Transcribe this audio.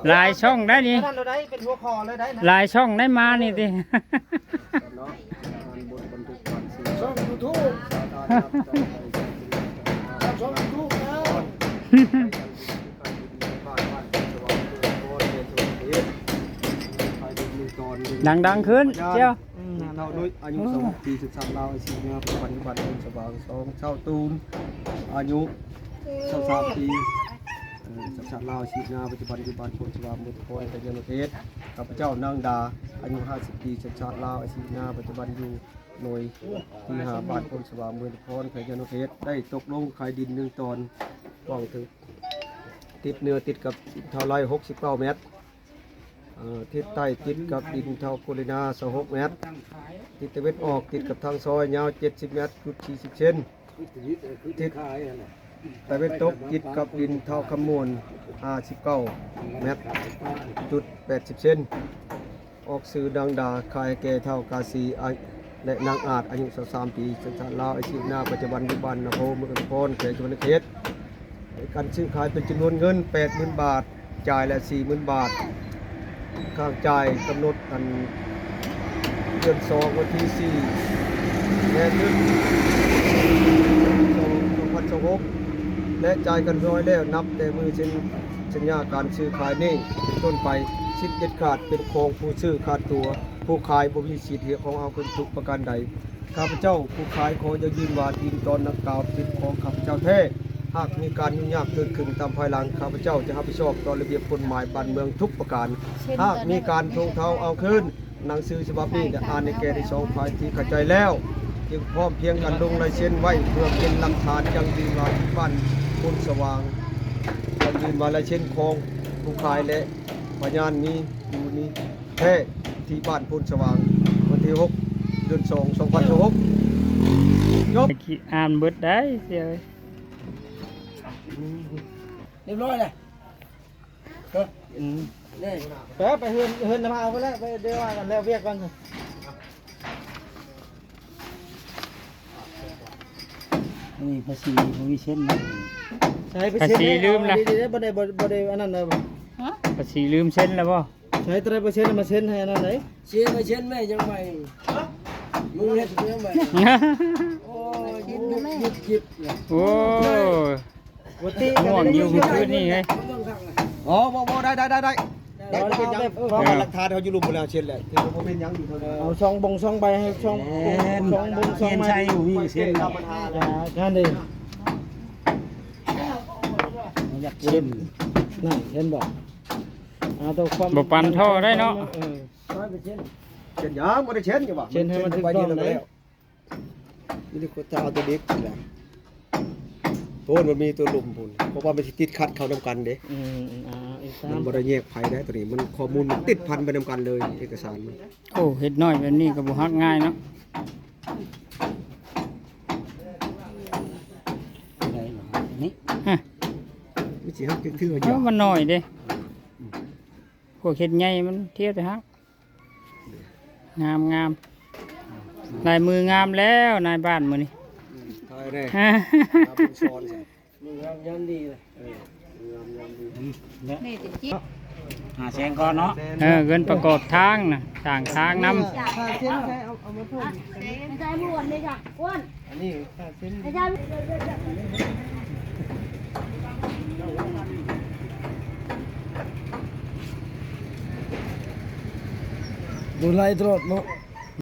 หลายช่องได้นี่ นั่นเราได้เป็นหัวคอเลยได้นะ หลายช่องได้มานี่ดิ ช่องยูทูบช่องยูทูบนะ ดังขึ้นเจ้า เราด้วยอายุ2 ปี13เราอาชีพงานปัจจุบันเป็นสว่าง2เช่าตูมอายุ23 ปีสับเราอาชีพงานปัจจุบันคนสว่างมุตโพยแต่ยังเพชรข้าพเจ้านางดาอายุ50 ปีสับเราอาชีพงานปัจจุบันอยู่หน่วยที่5บ้านคนสว่างมุตโพยแต่ยังเพชรได้ตกลงขายดิน1 ตอนกว้างถึงติดเนื้อติดกับเท่าไร69 เมตรทิศใต้ติดกับดินเท่าโคลินา26 เมตรทิศตะวันออกติดกับทางซอยยาว70 เมตรจุด40 เซนทิศตะวันตกติดกับดินเท่าคำมวล59 เมตรจุด80 เซนออกสื่อดังดาคายแก่เท่ากาซีและนางอาจอายุ23 ปีสัญชาติลาวอาชีพหน้าปัจจุบันอยู่บ้านนาโพเมืองนครเขตจังหวัดเขตการซื้อขายเป็นจำนวนเงิน 80,000 บาทจ่ายละ 40,000 บาทข้างจ่ายกำหนดอันเดือน2 วันที่4แม่เดือน2026และจ่ายกันร้อยแล้วนับแต่มือเซ็นสัญญาการซื้อขายนี้เป็นต้นไปสิทธิ์เด็ดขาดเป็นของผู้ซื้อขาดตัวผู้ขายบ่มีสิทธิ์ของเอาเป็นทุกประการใดข้าพเจ้าผู้ขายขอจะยืนว่าดินตอนนักกล่าวเป็นของข้าพเจ้าแท้หากมีการยุ่งยากเกิดขึ้นตามภายหลังข้าพเจ้าจะรับผิดชอบต่อระเบียบกฎหมายบ้านเมืองทุกประการหากมีการทวงเท้าเอาคืนหนังสือฉบับนี้จะอ่านในแก่ที่2 ฝ่ายที่เข้าใจแล้วจึงพร้อมเพียงกันลงลายเซ็นไว้เพื่อเป็นหลักฐานยังยืนว่าบ้านพ้นสว่างยังยืนว่าลายเซ็นของผู้ขายและพยานนี้อยู่นี้แท้ที่บ้านพ้นสว่างวันที่6 เดือน 2 2026ยก อ่านเบิดได้เสีย เรียบร้อยเลยนี่ไปเฮือนมาเอาไปแล้วไปเดี๋ยวว่ากันแล้วเรียกกันนี่ภาษีวิเชนนะใช้ภาษีลืมนะบ่ได้อันนั้นเลยภาษีลืมเส้นแล้วบ่ใช้3%มาเซ็นให้อันนั้นเลยเชียร์มาเช่นแม่ยังไม่มึงเฮ็ดเรื่องใหม่โอ้ยิบ โอ้ห่วงอยู่คืนนี่ไง อ๋อบ่ได้เป็นยังเพราะว่าหลักฐานเขาอยู่รุมแล้วเช่นแหละที่ผมเป็นยังอยู่เท่านั้นเอาช่องใบให้ช่องใช้อยู่นี่เช่นนั่นดิอยากเช่นนั่นเช่นบอกตัวความบ่ปันท่อได้เนาะเช่นยังบ่ได้เช่นอยู่บ่เช่นให้มันถึงต้องแล้วนี่ก็จะเอาตัวเด็กแหละโอ้มันมีตัวลุ่มพุ่นเพราะว่ามันติดขัดเข้านำกันเด้มันบ่ได้แยกไผได้ตัวนี้มันข้อมูลมันติดพันไปนำกันเลยเอกสารมันโอ้เฮ็ดน้อยแบบนี้ก็บ่ฮักง่ายเนาะนี่ไม่สิฮักถือๆอยู่มันน้อยเด้พวกเฮ็ดใหญ่มันเทียบแต่ฮักงามนายมืองามแล้วนายบ้านมื้อนี้ตายแน่สอนสิมึงยันดีเลยนี่ติจิหาแสงก่อนเนาะเงินประกอบทางน่ะสร้างทางนำเอามาเพิ่มไม่ใช่ม้วนเลยค่ะอ้วนอันนี้เส้นไม่ใช่ดูไล่ตลอดเนาะ